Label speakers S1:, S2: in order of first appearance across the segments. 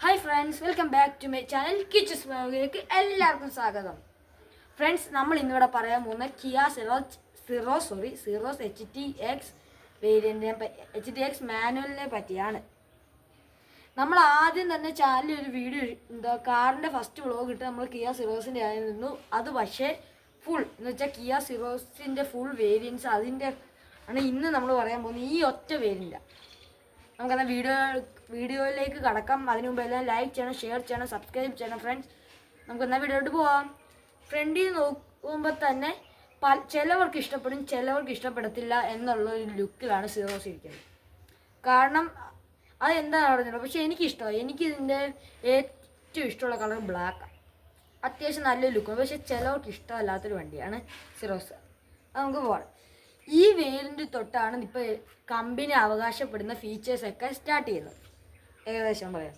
S1: Hi friends, welcome back to my channel Kichus വ്ലോഗിലേക്ക് എല്ലാവർക്കും സ്വാഗതം. ഫ്രണ്ട്സ്, നമ്മൾ ഇന്നിവിടെ പറയാൻ പോകുന്ന കിയ സിറോസ് HTX വേരിയൻറ്റിനെ HTX മാനുവലിനെ പറ്റിയാണ്. നമ്മൾ ആദ്യം തന്നെ ചാനലിൽ ഒരു വീഡിയോ കാറിൻ്റെ ഫസ്റ്റ് വ്ലോഗ് ഇട്ട് നമ്മൾ കിയ സിറോസിൻ്റെ ആയിരുന്നു. അത് പക്ഷേ ഫുൾ എന്ന് വെച്ചാൽ കിയ സിറോസിൻ്റെ ഫുൾ വേരിയൻസ് അതിൻ്റെ ആണ് ഇന്ന് നമ്മൾ പറയാൻ പോകുന്നത്. ഈ ഒറ്റ വേരിയൻ്റ് നമുക്കത് വീഡിയോയിലേക്ക് കടക്കാം. അതിനു മുമ്പ് എല്ലാം ലൈക്ക് ചെയ്യണം, ഷെയർ ചെയ്യണം, സബ്സ്ക്രൈബ് ചെയ്യണം. ഫ്രണ്ട്സ്, നമുക്കെന്നാൽ വീഡിയോയിട്ട് പോവാം. ഫ്രണ്ടിൽ നോക്കുമ്പോൾ തന്നെ ചിലവർക്ക് ഇഷ്ടപ്പെടും, ചിലവർക്ക് ഇഷ്ടപ്പെടത്തില്ല എന്നുള്ളൊരു ലുക്കിലാണ് സിറോസ് ഇരിക്കുന്നത്. കാരണം അതെന്താണെന്ന് പറഞ്ഞില്ല, പക്ഷേ എനിക്കിഷ്ടമായി. എനിക്കിതിൻ്റെ ഏറ്റവും ഇഷ്ടമുള്ള കളർ ബ്ലാക്കാണ്. അത്യാവശ്യം നല്ലൊരു ലുക്കാണ്. പക്ഷേ ചിലവർക്ക് ഇഷ്ടമല്ലാത്തൊരു വണ്ടിയാണ് സിറോസ്. അത് നമുക്ക് പോകാം. ഈ വേരിയൻ്റ് തൊട്ടാണ് ഇപ്പോൾ കമ്പനി അവകാശപ്പെടുന്ന ഫീച്ചേഴ്സൊക്കെ സ്റ്റാർട്ട് ചെയ്യുന്നത്. ഏകദേശം പറയാം.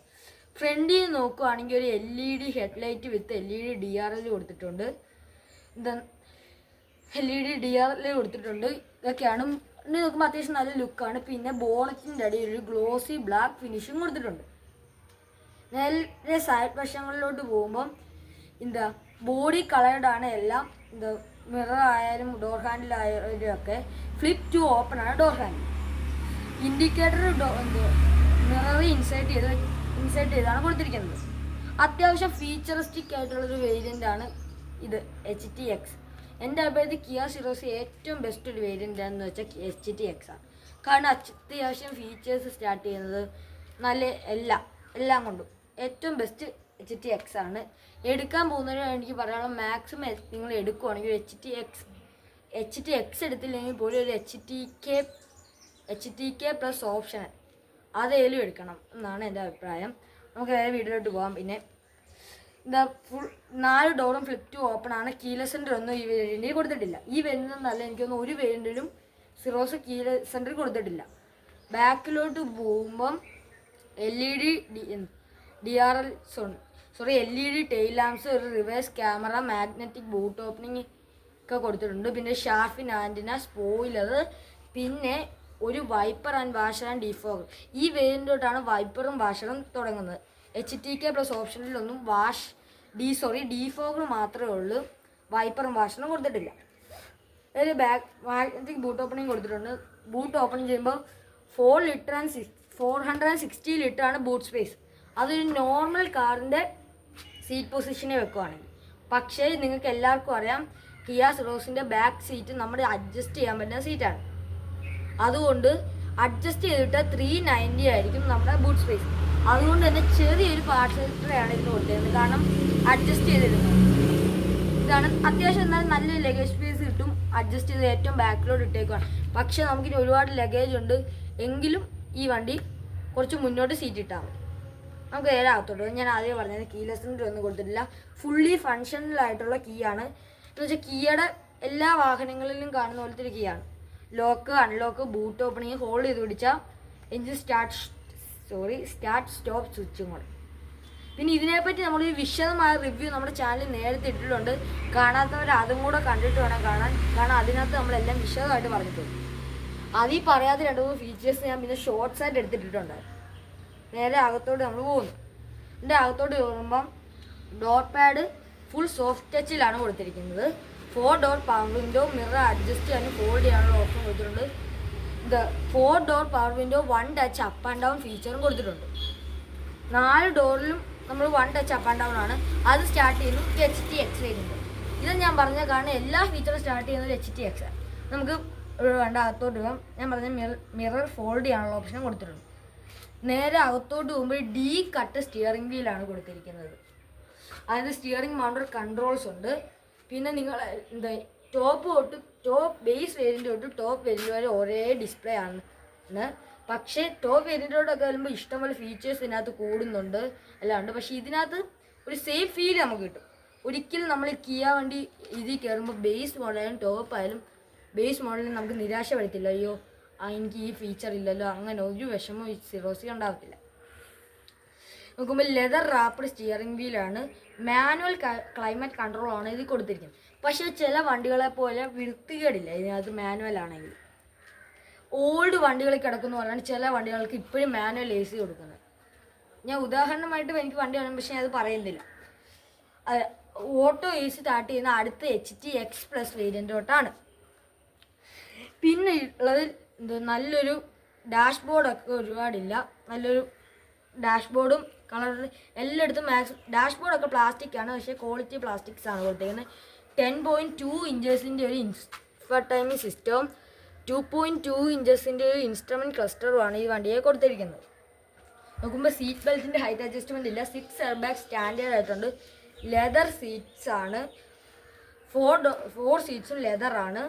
S1: ഫ്രണ്ടിൽ നോക്കുകയാണെങ്കിൽ ഒരു LED ഹെഡ്ലൈറ്റ് വിത്ത് LED DRL കൊടുത്തിട്ടുണ്ട്. LED DRL കൊടുത്തിട്ടുണ്ട്. ഇതൊക്കെയാണ് നോക്കുമ്പോൾ അത്യാവശ്യം നല്ല ലുക്കാണ്. പിന്നെ ബോണറ്റിൻ്റെ അടിയിൽ ഒരു ഗ്ലോസി ബ്ലാക്ക് ഫിനിഷും കൊടുത്തിട്ടുണ്ട്. നേരെ സൈഡ് വശങ്ങളിലോട്ട് പോകുമ്പം ബോഡി കളേർഡാണ് എല്ലാം. മിറർ ആയാലും ഡോർ ഹാൻഡിൽ ആയാലും ഒക്കെ ഫ്ലിപ്പ് ടു ഓപ്പൺ ആണ് door handle. Indicator mirror insert ചെയ്താണ് കൊടുത്തിരിക്കുന്നത്. അത്യാവശ്യം ഫീച്ചറിസ്റ്റിക് ആയിട്ടുള്ളൊരു വേരിയൻ്റ് ആണ് ഇത് HTX. എൻ്റെ അഭിപ്രായത്തിൽ കിയ സിറോസ് ഏറ്റവും ബെസ്റ്റ് ഒരു വേരിയൻ്റ് ആണെന്ന് വെച്ചാൽ HTX ആണ്. കാരണം അത്യാവശ്യം ഫീച്ചേഴ്സ് സ്റ്റാർട്ട് ചെയ്യുന്നത് നല്ല എല്ലാം കൊണ്ടും ഏറ്റവും ബെസ്റ്റ് HTX ആണ്. എടുക്കാൻ പോകുന്നവരും എനിക്ക് പറയാനുള്ള മാക്സിമം നിങ്ങൾ എടുക്കുവാണെങ്കിൽ HTX എടുത്തില്ലെങ്കിൽ പോലും ഒരു HTK പ്ലസ് ഓപ്ഷൻ അതേലും എടുക്കണം എന്നാണ് എൻ്റെ അഭിപ്രായം. നമുക്ക് വേറെ വീഡിയോയിലോട്ട് പോകാം. പിന്നെ ഫുൾ 4 ഡോറും ഫ്ലിപ്പ് ടു ഓപ്പൺ ആണ്. കീലെസ് സെൻറ്റർ ഒന്നും ഈ വേരിയൻറ്റിൽ കൊടുത്തിട്ടില്ല. ഈ വേരിയൻ്റെന്നല്ല, എനിക്കൊന്നും ഒരു വേരിയൻറ്റിലും സിറോസ് കീലെസ് സെൻറ്റർ കൊടുത്തിട്ടില്ല. ബാക്കിലോട്ട് പോകുമ്പം LED LED ടെയിൽ ലാംപ്സ്, ഒരു reverse camera, magnetic boot opening ഒക്കെ കൊടുത്തിട്ടുണ്ട്. പിന്നെ ഷാർഫിൻ ആൻറ്റിന, സ്പോയിലർ, പിന്നെ ഒരു wiper and washer and defogger. ഈ വേരിയൻ്റോട്ടാണ് വൈപ്പറും വാഷറും തുടങ്ങുന്നത്. HTK പ്ലസ് ഓപ്ഷനിലൊന്നും ഡീഫോഗർ മാത്രമേ ഉള്ളൂ. വൈപ്പറും വാഷറും കൊടുത്തിട്ടില്ല. ഒരു മാഗ്നറ്റിക് ബൂട്ട് ഓപ്പണിംഗ് കൊടുത്തിട്ടുണ്ട്. ബൂട്ട് ഓപ്പൺ ചെയ്യുമ്പോൾ 460 ലിറ്റർ ആണ് ബൂട്ട് സ്പേസ്. അതൊരു നോർമൽ കാറിൻ്റെ സീറ്റ് പൊസിഷനെ വെക്കുകയാണെങ്കിൽ. പക്ഷേ നിങ്ങൾക്ക് എല്ലാവർക്കും അറിയാം, കിയ സിറോസിൻ്റെ ബാക്ക് സീറ്റ് നമ്മുടെ അഡ്ജസ്റ്റ് ചെയ്യാൻ പറ്റുന്ന സീറ്റാണ്. അതുകൊണ്ട് അഡ്ജസ്റ്റ് ചെയ്തിട്ട് 390 ആയിരിക്കും നമ്മുടെ ബൂട്ട് സ്പേസ്. അതുകൊണ്ട് തന്നെ ചെറിയൊരു പാർസലാണ് ഇതിന് കൊടുത്തിരുന്നത്. കാരണം അഡ്ജസ്റ്റ് ചെയ്തിരുന്നത് ഇതാണ്. അത്യാവശ്യം എന്നാലും നല്ലൊരു ലഗേജ് സ്പേസ് കിട്ടും. അഡ്ജസ്റ്റ് ചെയ്ത് ഏറ്റവും ബാക്കിലോട്ട് ഇട്ടേക്കുവാണ്. പക്ഷേ നമുക്കിനി ഒരുപാട് ലഗേജ് ഉണ്ട് എങ്കിലും ഈ വണ്ടി കുറച്ച് മുന്നോട്ട് സീറ്റ് ഇട്ടാൽ മതി. നമുക്ക് നേരെ അകത്തോട്ട്. ഞാൻ ആദ്യം പറഞ്ഞത് കീലെസ് സെൻറ്റർ ഒന്നും കൊടുത്തിട്ടില്ല. ഫുള്ളി ഫങ്ഷണലായിട്ടുള്ള കീ ആണ്. എന്ന് വെച്ചാൽ കിയയുടെ എല്ലാ വാഹനങ്ങളിലും കാണുന്ന പോലത്തെ ഒരു കീ ആണ്. Lock, unlock, boot opening, hold ചെയ്ത് പിടിച്ചാൽ എഞ്ചിൻ സ്റ്റാർട്ട് സ്റ്റോപ്പ് സ്വിച്ചും കൂടെ. പിന്നെ ഇതിനെപ്പറ്റി നമ്മളൊരു വിശദമായ റിവ്യൂ നമ്മുടെ ചാനലിൽ നേരത്തെ ഇട്ടിട്ടുണ്ട്. കാണാത്തവർ അതും കൂടെ കണ്ടിട്ട് വേണം കാണാൻ. കാരണം അതിനകത്ത് നമ്മളെല്ലാം വിശദമായിട്ട് പറഞ്ഞിട്ടുണ്ട്. അതിൽ പറയാതെ 2-3 ഫീച്ചേഴ്സ് ഞാൻ പിന്നെ ഷോർട്സ് ആയിട്ട് എടുത്തിട്ടുണ്ട്. നേരെ അകത്തോട്ട് നമ്മൾ പോകുന്നു. ഇതിൻ്റെ അകത്തോട്ട് കയറുമ്പം ഡോർ പാഡ് ഫുൾ സോഫ്റ്റ് ടച്ചിലാണ് കൊടുത്തിരിക്കുന്നത്. 4 door power window, mirror adjust ചെയ്യാനും ഫോൾഡ് ചെയ്യാനുള്ള ഓപ്ഷൻ കൊടുത്തിട്ടുണ്ട്. 4 door power window, 1 touch up and down ഫീച്ചറും കൊടുത്തിട്ടുണ്ട്. 4 ഡോറിലും നമ്മൾ 1 ടച്ച് അപ്പ് ആൻഡ് ഡൗൺ ആണ്. അത് സ്റ്റാർട്ട് ചെയ്യുന്നു HTX വരുന്നത്. ഇത് ഞാൻ പറഞ്ഞ കാരണം എല്ലാ ഫീച്ചറും സ്റ്റാർട്ട് ചെയ്യുന്നത് HTX ആണ്. നമുക്ക് വേണ്ട അകത്തോട്ട് പോകാം. ഞാൻ പറഞ്ഞ മിറർ ഫോൾഡ് ചെയ്യാനുള്ള ഓപ്ഷനും കൊടുത്തിട്ടുണ്ട്. നേരെ അകത്തോട്ട് പോകുമ്പോൾ ഡി കട്ട് സ്റ്റിയറിംഗ് വീലാണ് കൊടുത്തിരിക്കുന്നത്. അതായത് സ്റ്റിയറിംഗ് മൗണ്ടർ കൺട്രോൾസ് ഉണ്ട്. പിന്നെ നിങ്ങൾ ടോപ്പ് ബേസ് വേരിയൻ്റ് തൊട്ട് ടോപ്പ് വേരിയൻ്റ് വരെ ഒരേ ഡിസ്പ്ലേ ആണ്. പക്ഷേ ടോപ്പ് വേരിയൻറ്റോടൊക്കെ വരുമ്പോൾ ഇഷ്ടംപോലെ ഫീച്ചേഴ്സ് ഇതിനകത്ത് കൂടുന്നുണ്ട്, എല്ലാം ഉണ്ട്. പക്ഷേ ഇതിനകത്ത് ഒരു സേഫ് ഫീൽ നമുക്ക് കിട്ടും. ഒരിക്കലും നമ്മൾ കിയ വണ്ടി ഇതിൽ കയറുമ്പോൾ ബേസ് മോഡലായാലും ടോപ്പ് ആയാലും ബേസ് മോഡലിൽ നമുക്ക് നിരാശ വരത്തില്ല. അയ്യോ എനിക്ക് ഈ ഫീച്ചർ ഇല്ലല്ലോ, അങ്ങനെ ഒരു വിഷമവും ഈ സിറോസിൽ ഉണ്ടാകത്തില്ല. നോക്കുമ്പോൾ ലെതർ റാപ്ഡ് സ്റ്റിയറിംഗ് വീലാണ്. മാനുവൽ ക്ലൈമറ്റ് കൺട്രോളാണ് ഇതിൽ കൊടുത്തിരിക്കുന്നത്. പക്ഷേ ചില വണ്ടികളെ പോലെ വൃത്തികേടില്ല ഇതിനകത്ത് മാനുവൽ ആണെങ്കിൽ. ഓൾഡ് വണ്ടികളിൽ കിടക്കുന്ന പോലെയാണ് ചില വണ്ടികൾക്ക് ഇപ്പോഴും മാനുവൽ AC കൊടുക്കുന്നത്. ഞാൻ ഉദാഹരണമായിട്ട് എനിക്ക് വണ്ടി വേണം, പക്ഷെ ഞാൻ അത് പറയുന്നില്ല. ഓട്ടോ AC സ്റ്റാർട്ട് ചെയ്യുന്ന അടുത്ത HT-X+ വേരിയൻറ്റോട്ടാണ്. പിന്നെ ഉള്ളത് നല്ലൊരു ഡാഷ്ബോർഡൊക്കെ ഒരുപാടില്ല, നല്ലൊരു ഡാഷ്ബോർഡും കളർ എല്ലായിടത്തും ഡാഷ്ബോർഡൊക്കെ പ്ലാസ്റ്റിക്കാണ്, പക്ഷേ ക്വാളിറ്റി പ്ലാസ്റ്റിക്സ് ആണ് കൊടുത്തേക്കുന്നത്. 10.2 ഇഞ്ചസിൻ്റെ ഒരു ഇൻഫർടൈമിംഗ് സിസ്റ്റവും 2.2 ഇഞ്ചസിൻ്റെ ഒരു ഇൻസ്ട്രുമെൻറ്റ് ക്ലസ്റ്ററുമാണ് ഈ വണ്ടിയെ കൊടുത്തിരിക്കുന്നത്. നോക്കുമ്പോൾ സീറ്റ് ബെൽറ്റിൻ്റെ ഹൈറ്റ് അഡ്ജസ്റ്റ്മെൻ്റ് ഇല്ല. 6 എയർ ബാഗ് സ്റ്റാൻഡേർഡ് ആയിട്ടുണ്ട്. ലെതർ സീറ്റ്സ് ആണ്. 4 സീറ്റ്സും ലെതറാണ്.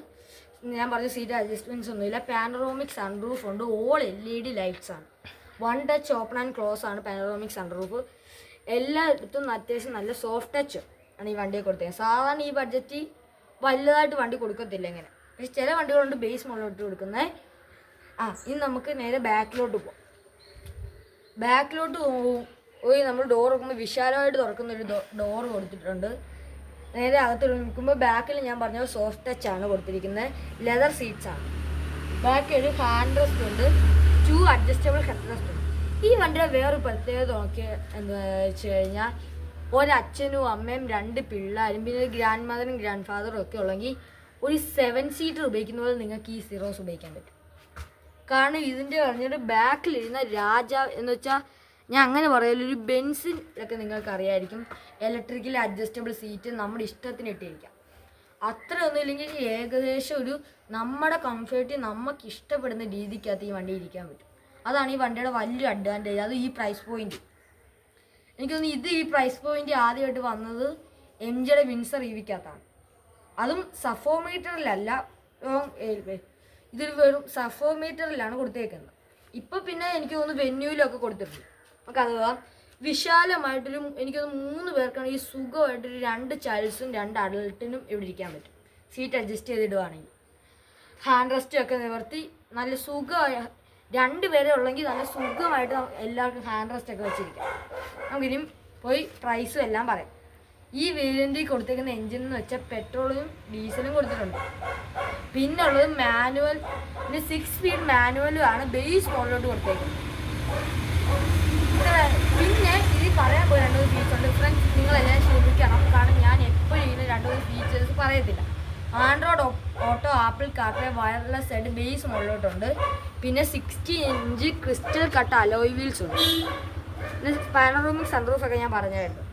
S1: ഞാൻ പറഞ്ഞ സീറ്റ് അഡ്ജസ്റ്റ്മെൻറ്റ്സ് ഒന്നുമില്ല. പാനറോമിക് സൺറൂഫ് ഉണ്ട്. ഓൾ LED ലൈറ്റ്സ് ആണ്. 1 ടച്ച് ഓപ്പൺ ആൻഡ് ക്ലോസ് ആണ് പാനറോമിക് സൺറൂഫ്. എല്ലായിടത്തും അത്യാവശ്യം നല്ല സോഫ്റ്റ് ടച്ച് ആണ് ഈ വണ്ടിയെ കൊടുത്തത്. സാധാരണ ഈ ബഡ്ജറ്റിൽ വലുതായിട്ട് വണ്ടി കൊടുക്കത്തില്ല ഇങ്ങനെ, പക്ഷെ ചില വണ്ടികളുണ്ട് ബേസ് മോഡലോട്ട് കൊടുക്കുന്നത്. ഇനി നമുക്ക് നേരെ ബാക്കിലോട്ട് പോകാം. ബാക്കിലോട്ട് പോയി നമ്മൾ ഡോർ തുറക്കുമ്പോൾ വിശാലമായിട്ട് തുറക്കുന്നൊരു ഡോർ കൊടുത്തിട്ടുണ്ട്. നേരെ അകത്ത് നിൽക്കുമ്പോൾ ബാക്കിൽ ഞാൻ പറഞ്ഞ സോഫ്റ്റ് ടച്ച് ആണ് കൊടുത്തിരിക്കുന്നത്. ലെതർ സീറ്റ്സ് ആണ്. ബാക്കിൽ ഒരു ഹാൻഡ് റെസ്റ്റ് ഉണ്ട്. 2 അഡ്ജസ്റ്റബിൾ ഹെഡ് റെസ്റ്റ് ഉണ്ട്. ഈ വണ്ടിയുടെ വേറൊരു പ്രത്യേകത നോക്കി എന്താ വെച്ച് കഴിഞ്ഞാൽ, ഒരച്ഛനും അമ്മയും 2 പിള്ളേരും പിന്നെ ഗ്രാൻഡ് മദറും ഗ്രാൻഡ് ഫാദറും ഒക്കെ ഉള്ളെങ്കിൽ ഒരു 7 സീറ്റർ ഉപയോഗിക്കുന്ന പോലെ നിങ്ങൾക്ക് ഈ സിറോസ് ഉപയോഗിക്കാൻ പറ്റും. കാരണം ഇതിൻ്റെ പറഞ്ഞൊരു ബാക്കിലിരുന്ന രാജാവ് എന്ന് വെച്ചാൽ, ഞാൻ അങ്ങനെ പറയല്ലോ, ഒരു ബെൻസിലൊക്കെ നിങ്ങൾക്ക് അറിയായിരിക്കും ഇലക്ട്രിക്കൽ അഡ്ജസ്റ്റബിൾ സീറ്റ് നമ്മുടെ ഇഷ്ടത്തിന് ഇട്ടിരിക്കാം. അത്ര ഒന്നും ഇല്ലെങ്കിൽ ഏകദേശം ഒരു നമ്മുടെ കംഫർട്ട് നമുക്ക് ഇഷ്ടപ്പെടുന്ന രീതിക്കകത്ത് ഈ വണ്ടി ഇരിക്കാൻ പറ്റും. അതാണ് ഈ വണ്ടിയുടെ വലിയൊരു അഡ്വാൻറ്റേജ്. അത് ഈ പ്രൈസ് പോയിന്റ്. എനിക്ക് തോന്നുന്നു ഈ പ്രൈസ് പോയിന്റ് ആദ്യമായിട്ട് വന്നത് MGയുടെ വിൻസർ EVക്കകത്താണ്. അതും സഫോമീറ്ററിലല്ല, ഇതൊരു വെറും സഫോമീറ്ററിലാണ് കൊടുത്തേക്കുന്നത്. ഇപ്പം പിന്നെ എനിക്ക് തോന്നുന്നു വെന്യൂലൊക്കെ കൊടുത്തിട്ടുണ്ട്. നമുക്ക് അഥവാ വിശാലമായിട്ടൊരു എനിക്ക് തോന്നുന്നു 3 പേർക്കാണെങ്കിൽ സുഖമായിട്ടൊരു 2 ചൈൽഡ്സും 2 അഡൾട്ടിനും ഇവിടെ ഇരിക്കാൻ പറ്റും. സീറ്റ് അഡ്ജസ്റ്റ് ചെയ്തിടുവാണെങ്കിൽ ഹാൻഡ് റെസ്റ്റ് ഒക്കെ നിവർത്തി നല്ല സുഖമായ 2 പേരെ ഉള്ളെങ്കിൽ നല്ല സുഖമായിട്ട് എല്ലാവർക്കും ഹാൻഡ് റെസ്റ്റ് ഒക്കെ വെച്ചിരിക്കാം. നമുക്കിനിയും പോയി പ്രൈസും എല്ലാം പറയാം. ഈ വേരിയൻറ്റിൽ കൊടുത്തേക്കുന്ന എൻജിൻ എന്ന് വെച്ചാൽ പെട്രോളും ഡീസലും കൊടുത്തിട്ടുണ്ട്. പിന്നെ ഉള്ളത് മാനുവൽ, പിന്നെ 6 സ്പീഡ് മാനുവലും ആണ് ബേസ് മോഡലോട്ട് കൊടുത്തേക്കുന്നത്. പിന്നെ ഇത് പറയാൻ പോയി 2 ഫീച്ചർ ഉണ്ട്. ഫ്രണ്ട്സ്, നിങ്ങളെല്ലാം ശ്രദ്ധിക്കണം, കാരണം ഞാൻ എപ്പോഴും ഇതിന് 2 ഫീച്ചേഴ്സ് പറയത്തില്ല. Android auto, apple CarPlay, wireless ആയിട്ട് ബേസ് മോഡലോട്ടുണ്ട്. പിന്നെ 60 inch crystal cut alloy wheels ഉണ്ട്. പിന്നെ പാനറോമിക് സൺറൂഫ് ഒക്കെ ഞാൻ പറഞ്ഞായിരുന്നു.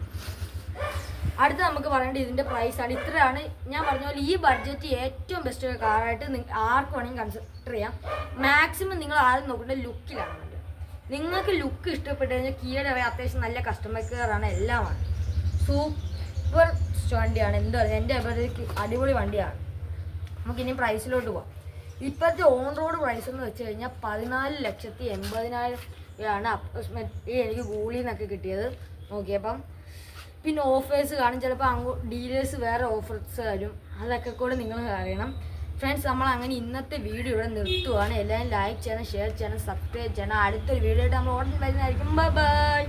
S1: അടുത്ത് നമുക്ക് പറയേണ്ടത് ഇതിൻ്റെ പ്രൈസാണ്. ഇത്രയാണ് ഞാൻ പറഞ്ഞ പോലെ ഈ ബഡ്ജറ്റ് ഏറ്റവും ബെസ്റ്റ് ഒരു കാറായിട്ട് ആർക്ക് വേണമെങ്കിൽ കൺസിഡർ ചെയ്യാം. മാക്സിമം നിങ്ങൾ ആദ്യം നോക്കേണ്ടത് ലുക്കിലാണ്. നിങ്ങൾക്ക് ലുക്ക് ഇഷ്ടപ്പെട്ട് കഴിഞ്ഞാൽ കിയയുടെ അത്യാവശ്യം നല്ല കസ്റ്റമർ കെയറാണ്, എല്ലാമാണ്. സൂപ്പർ വണ്ടിയാണ്. എന്താ പറയുക, എൻ്റെ അഭിപ്രായത്തിൽ അടിപൊളി വണ്ടിയാണ്. നമുക്കിനി പ്രൈസിലോട്ട് പോകാം. ഇപ്പോഴത്തെ ഓൺ റോഡ് പ്രൈസ് എന്ന് വെച്ച് കഴിഞ്ഞാൽ 14,80,000 അപ്രോക്സിമേറ്റ്ലി എനിക്ക് ഗൂഗിളിൽ നിന്നൊക്കെ കിട്ടിയത് നോക്കിയപ്പം. പിന്നെ ഓഫേഴ്സ് കാണും, ചിലപ്പോൾ ഡീലേഴ്സ് വേറെ ഓഫേഴ്സ് തരും, അതൊക്കെ കൂടെ നിങ്ങൾ അറിയണം. ഫ്രണ്ട്സ്, നമ്മൾ അങ്ങനെ ഇന്നത്തെ വീഡിയോ ഇവിടെ നിർത്തുവാണ്. എല്ലാവരും ലൈക്ക് ചെയ്യണം, ഷെയർ ചെയ്യണം, സബ്സ്ക്രൈബ് ചെയ്യണം. അടുത്തൊരു വീഡിയോ ആയിട്ട് നമ്മൾ ഉടനെ വരുന്നതായിരിക്കും. Bye bye.